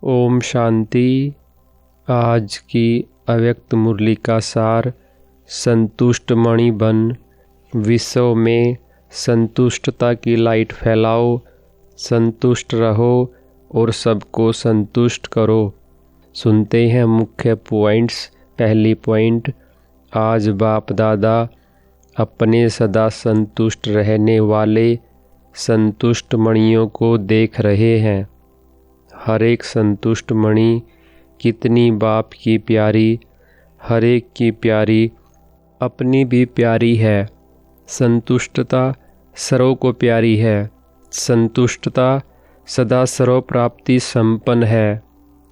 ओम शांति। आज की अव्यक्त मुरली का सार, संतुष्ट मणि बन, विश्व में संतुष्टता की लाइट फैलाओ, संतुष्ट रहो और सबको संतुष्ट करो। सुनते हैं मुख्य पॉइंट्स। पहली पॉइंट, आज बाप दादा अपने सदा संतुष्ट रहने वाले संतुष्ट मणियों को देख रहे हैं। हर एक संतुष्ट मणि कितनी बाप की प्यारी, हर एक की प्यारी, अपनी भी प्यारी है। संतुष्टता सर्व को प्यारी है। संतुष्टता सदा सर्व प्राप्ति संपन्न है,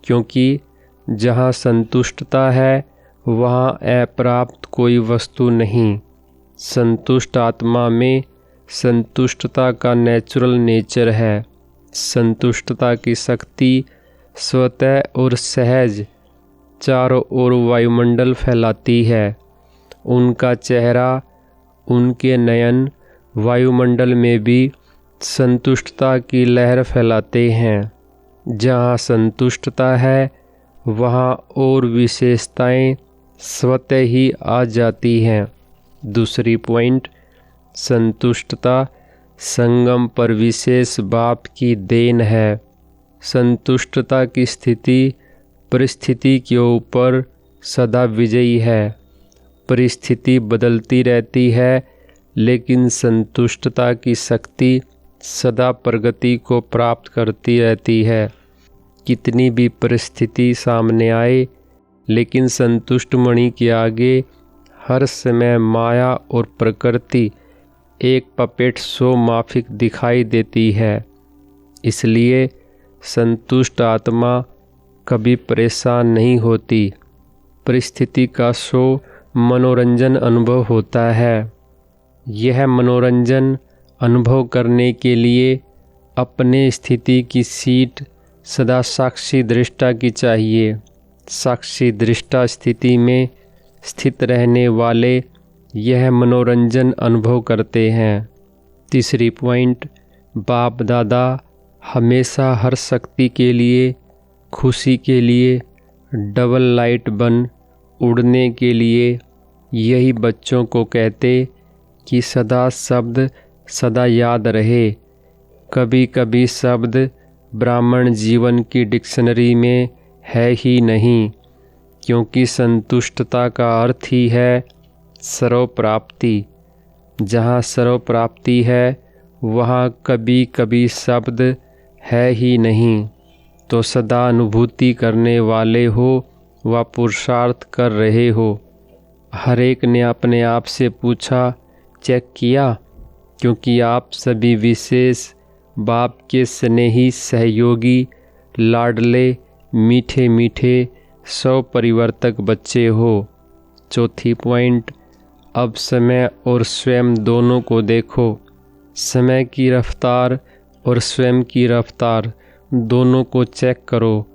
क्योंकि जहाँ संतुष्टता है वहाँ अप्राप्त कोई वस्तु नहीं। संतुष्ट आत्मा में संतुष्टता का नेचुरल नेचर है। संतुष्टता की शक्ति स्वतः और सहज चारों ओर वायुमंडल फैलाती है। उनका चेहरा, उनके नयन वायुमंडल में भी संतुष्टता की लहर फैलाते हैं। जहाँ संतुष्टता है वहाँ और विशेषताएं स्वतः ही आ जाती हैं। दूसरी पॉइंट, संतुष्टता संगम पर विशेष बाप की देन है। संतुष्टता की स्थिति परिस्थिति के ऊपर सदा विजयी है। परिस्थिति बदलती रहती है, लेकिन संतुष्टता की शक्ति सदा प्रगति को प्राप्त करती रहती है। कितनी भी परिस्थिति सामने आए, लेकिन संतुष्ट मणि के आगे हर समय माया और प्रकृति एक पपेट शो माफिक दिखाई देती है। इसलिए संतुष्ट आत्मा कभी परेशान नहीं होती। परिस्थिति का शो मनोरंजन अनुभव होता है। यह मनोरंजन अनुभव करने के लिए अपने स्थिति की सीट सदा साक्षी दृष्टा की चाहिए। साक्षी दृष्टा स्थिति में स्थित रहने वाले यह मनोरंजन अनुभव करते हैं। तीसरी पॉइंट, बाप दादा हमेशा हर शक्ति के लिए, खुशी के लिए डबल लाइट बन उड़ने के लिए यही बच्चों को कहते कि सदा शब्द सदा याद रहे। कभी कभी शब्द ब्राह्मण जीवन की डिक्शनरी में है ही नहीं, क्योंकि संतुष्टता का अर्थ ही है सर्व प्राप्ति। जहाँ सर्व प्राप्ति है वहाँ कभी कभी शब्द है ही नहीं। तो सदा अनुभूति करने वाले हो व पुरुषार्थ कर रहे हो। हर एक ने अपने आप से पूछा, चेक किया, क्योंकि आप सभी विशेष बाप के स्नेही सहयोगी, लाडले, मीठे मीठे सौ परिवर्तक बच्चे हो। चौथी पॉइंट, अब समय और स्वयं दोनों को देखो। समय की रफ्तार और स्वयं की रफ्तार दोनों को चेक करो।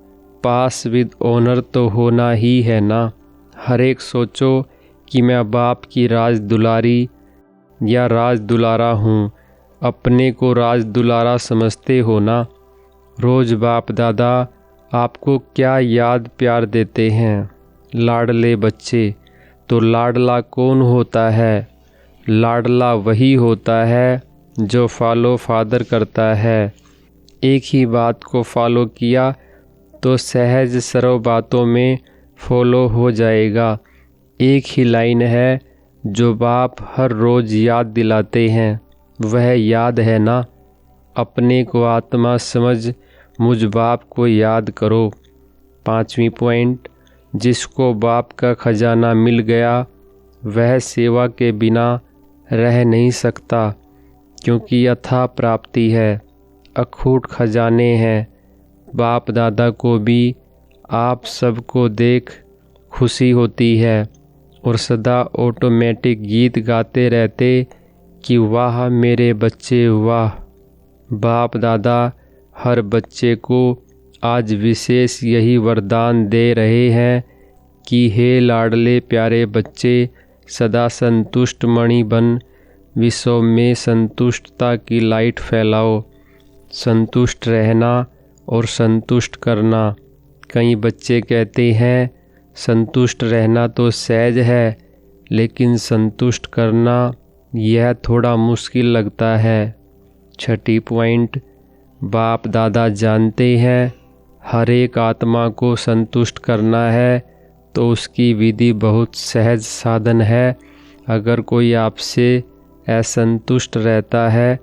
पास विद ऑनर तो होना ही है ना। हर एक सोचो कि मैं बाप की राज दुलारी या राज दुलारा हूँ। अपने को राज दुलारा समझते हो ना। रोज़ बाप दादा आपको क्या याद प्यार देते हैं, लाडले बच्चे। तो लाडला कौन होता है? लाडला वही होता है जो फॉलो फादर करता है। एक ही बात को फॉलो किया तो सहज सर्व बातों में फॉलो हो जाएगा। एक ही लाइन है जो बाप हर रोज़ याद दिलाते हैं, वह याद है ना। अपने को आत्मा समझ मुझ बाप को याद करो। पांचवी पॉइंट, जिसको बाप का खजाना मिल गया वह सेवा के बिना रह नहीं सकता, क्योंकि अथाह प्राप्ति है, अखूट खजाने हैं। बाप दादा को भी आप सबको देख खुशी होती है और सदा ऑटोमेटिक गीत गाते रहते कि वाह मेरे बच्चे वाह। बाप दादा हर बच्चे को आज विशेष यही वरदान दे रहे हैं कि हे लाडले प्यारे बच्चे, सदा संतुष्ट मणि बन विश्व में संतुष्टता की लाइट फैलाओ। संतुष्ट रहना और संतुष्ट करना कई बच्चे कहते हैं संतुष्ट रहना तो सहज है, लेकिन संतुष्ट करना यह थोड़ा मुश्किल लगता है। छठी पॉइंट, बाप दादा जानते हैं हर एक आत्मा को संतुष्ट करना है, तो उसकी विधि बहुत सहज साधन है। अगर कोई आपसे असंतुष्ट रहता है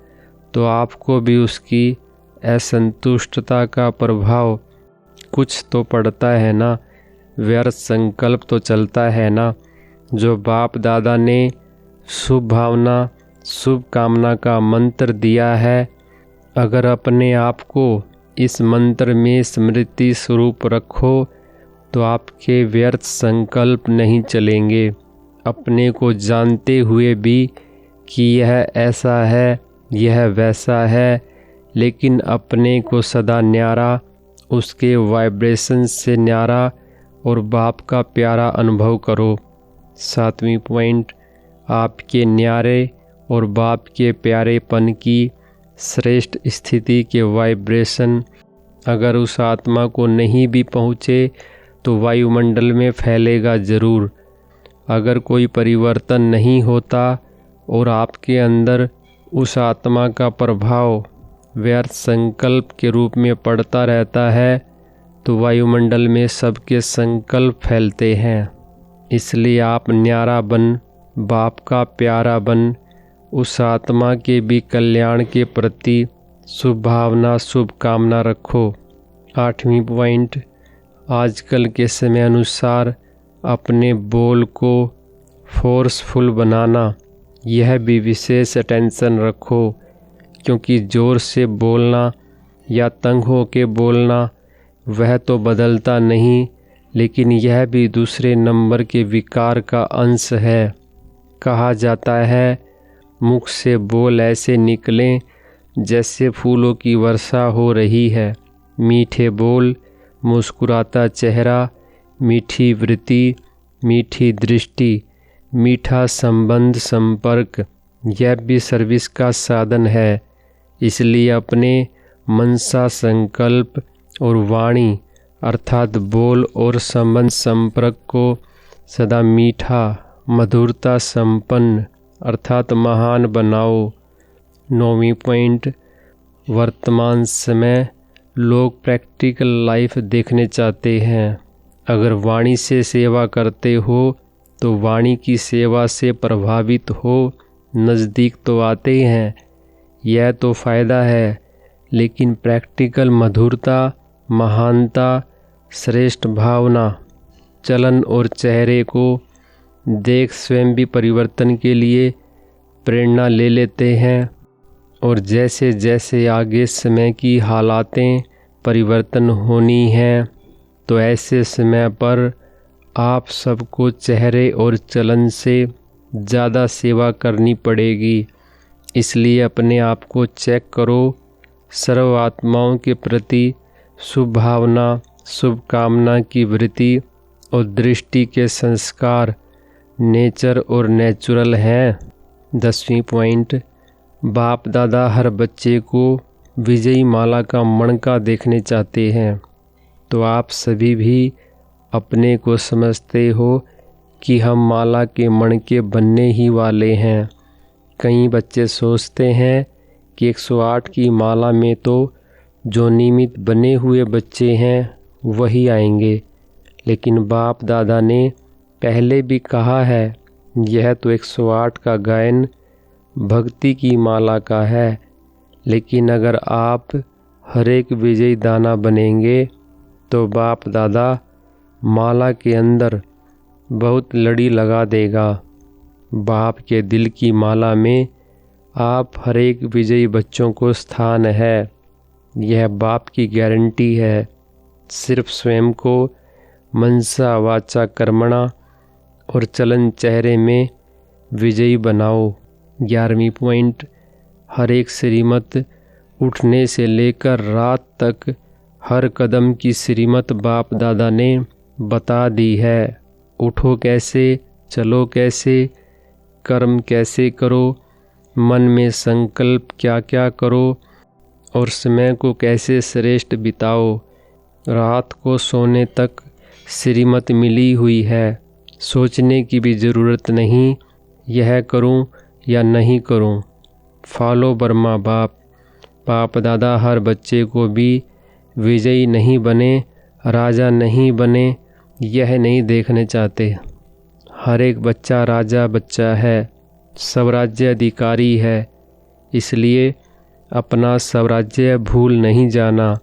तो आपको भी उसकी असंतुष्टता का प्रभाव कुछ तो पड़ता है ना, व्यर्थ संकल्प तो चलता है ना। जो बाप दादा ने शुभ भावना शुभ कामना का मंत्र दिया है, अगर अपने आप को इस मंत्र में स्मृति स्वरूप रखो तो आपके व्यर्थ संकल्प नहीं चलेंगे। अपने को जानते हुए भी कि यह ऐसा है यह वैसा है, लेकिन अपने को सदा न्यारा, उसके वाइब्रेशन से न्यारा और बाप का प्यारा अनुभव करो। 7वीं पॉइंट, आपके न्यारे और बाप के प्यारेपन की श्रेष्ठ स्थिति के वाइब्रेशन अगर उस आत्मा को नहीं भी पहुँचे तो वायुमंडल में फैलेगा ज़रूर। अगर कोई परिवर्तन नहीं होता और आपके अंदर उस आत्मा का प्रभाव व्यर्थ संकल्प के रूप में पड़ता रहता है, तो वायुमंडल में सबके संकल्प फैलते हैं। इसलिए आप न्यारा बन, बाप का प्यारा बन, उस आत्मा के भी कल्याण के प्रति शुभ भावना शुभ कामना रखो। 8वीं पॉइंट, आजकल के समय अनुसार अपने बोल को फोर्सफुल बनाना, यह भी विशेष अटेंशन रखो, क्योंकि ज़ोर से बोलना या तंग हो के बोलना वह तो बदलता नहीं, लेकिन यह भी दूसरे नंबर के विकार का अंश है। कहा जाता है मुख से बोल ऐसे निकलें जैसे फूलों की वर्षा हो रही है। मीठे बोल, मुस्कुराता चेहरा, मीठी वृत्ति, मीठी दृष्टि, मीठा संबंध संपर्क, यह भी सर्विस का साधन है। इसलिए अपने मनसा संकल्प और वाणी अर्थात बोल और संबंध संपर्क को सदा मीठा मधुरता संपन्न अर्थात महान बनाओ। 9वीं पॉइंट, वर्तमान समय लोग प्रैक्टिकल लाइफ देखने चाहते हैं। अगर वाणी से सेवा करते हो तो वाणी की सेवा से प्रभावित हो नज़दीक तो आते हैं, यह तो फ़ायदा है, लेकिन प्रैक्टिकल मधुरता, महानता, श्रेष्ठ भावना, चलन और चेहरे को देख स्वयं भी परिवर्तन के लिए प्रेरणा ले लेते हैं। और जैसे जैसे आगे समय की हालातें परिवर्तन होनी हैं, तो ऐसे समय पर आप सबको चेहरे और चलन से ज़्यादा सेवा करनी पड़ेगी। इसलिए अपने आप को चेक करो, सर्व आत्माओं के प्रति शुभ भावना शुभ कामना की वृत्ति और दृष्टि के संस्कार नेचर और नेचुरल हैं। 10वीं पॉइंट, बाप दादा हर बच्चे को विजयी माला का मणका देखने चाहते हैं, तो आप सभी भी अपने को समझते हो कि हम माला के मणके बनने ही वाले हैं। कई बच्चे सोचते हैं कि 108 की माला में तो जो निमित्त बने हुए बच्चे हैं वही आएंगे, लेकिन बाप दादा ने पहले भी कहा है यह तो 108 का गायन भक्ति की माला का है। लेकिन अगर आप हर एक विजयी दाना बनेंगे तो बाप दादा माला के अंदर बहुत लड़ी लगा देगा। बाप के दिल की माला में आप हर एक विजयी बच्चों को स्थान है, यह बाप की गारंटी है। सिर्फ स्वयं को मनसा वाचा कर्मणा और चलन चेहरे में विजयी बनाओ। 11वीं पॉइंट, हर एक श्रीमत उठने से लेकर रात तक हर कदम की श्रीमत बाप दादा ने बता दी है। उठो कैसे, चलो कैसे, कर्म कैसे करो, मन में संकल्प क्या क्या करो और समय को कैसे श्रेष्ठ बिताओ, रात को सोने तक श्रीमत मिली हुई है, सोचने की भी ज़रूरत नहीं यह करूं या नहीं करूं। फॉलो बर्मा बाप दादा हर बच्चे को भी विजयी नहीं बने, राजा नहीं बने, यह नहीं देखने चाहते। हर एक बच्चा राजा बच्चा है, स्वराज्य अधिकारी है, इसलिए अपना स्वराज्य भूल नहीं जाना।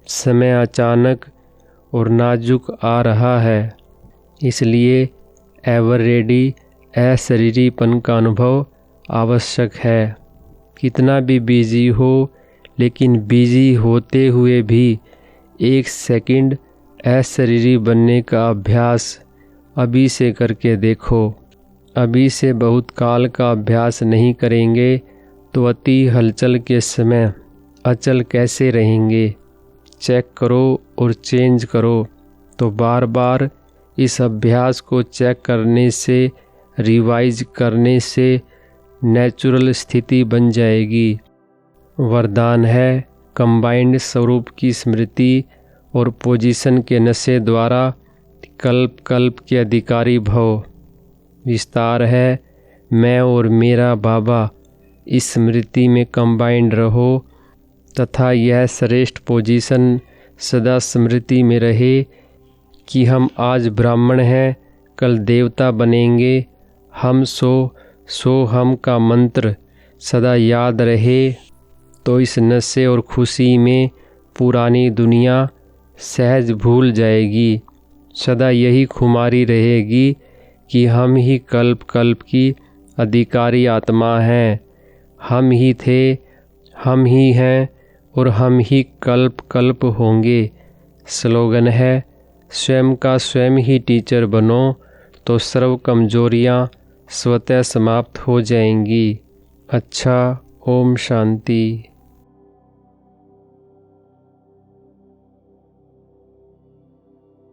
समय अचानक और नाजुक आ रहा है, इसलिए एवर रेडी अशरीरीपन का अनुभव आवश्यक है। कितना भी बिजी हो, लेकिन बिजी होते हुए भी 1 सेकंड अशरीरी बनने का अभ्यास अभी से करके देखो। अभी से बहुत काल का अभ्यास नहीं करेंगे तो अति हलचल के समय अचल कैसे रहेंगे। चेक करो और चेंज करो। तो बार बार इस अभ्यास को चेक करने से, रिवाइज करने से नेचुरल स्थिति बन जाएगी। वरदान है कंबाइंड स्वरूप की स्मृति और पोजीशन के नशे द्वारा कल्प कल्प के अधिकारी भव। विस्तार है मैं और मेरा बाबा इस स्मृति में कंबाइंड रहो तथा यह श्रेष्ठ पोजीशन सदा स्मृति में रहे कि हम आज ब्राह्मण हैं, कल देवता बनेंगे। हम सो हम का मंत्र सदा याद रहे तो इस नशे और खुशी में पुरानी दुनिया सहज भूल जाएगी। सदा यही खुमारी रहेगी कि हम ही कल्प कल्प की अधिकारी आत्मा हैं। हम ही थे, हम ही हैं और हम ही कल्प कल्प होंगे। स्लोगन है स्वयं का स्वयं ही टीचर बनो तो सर्व कमजोरियाँ स्वतः समाप्त हो जाएंगी। अच्छा, ओम शांति।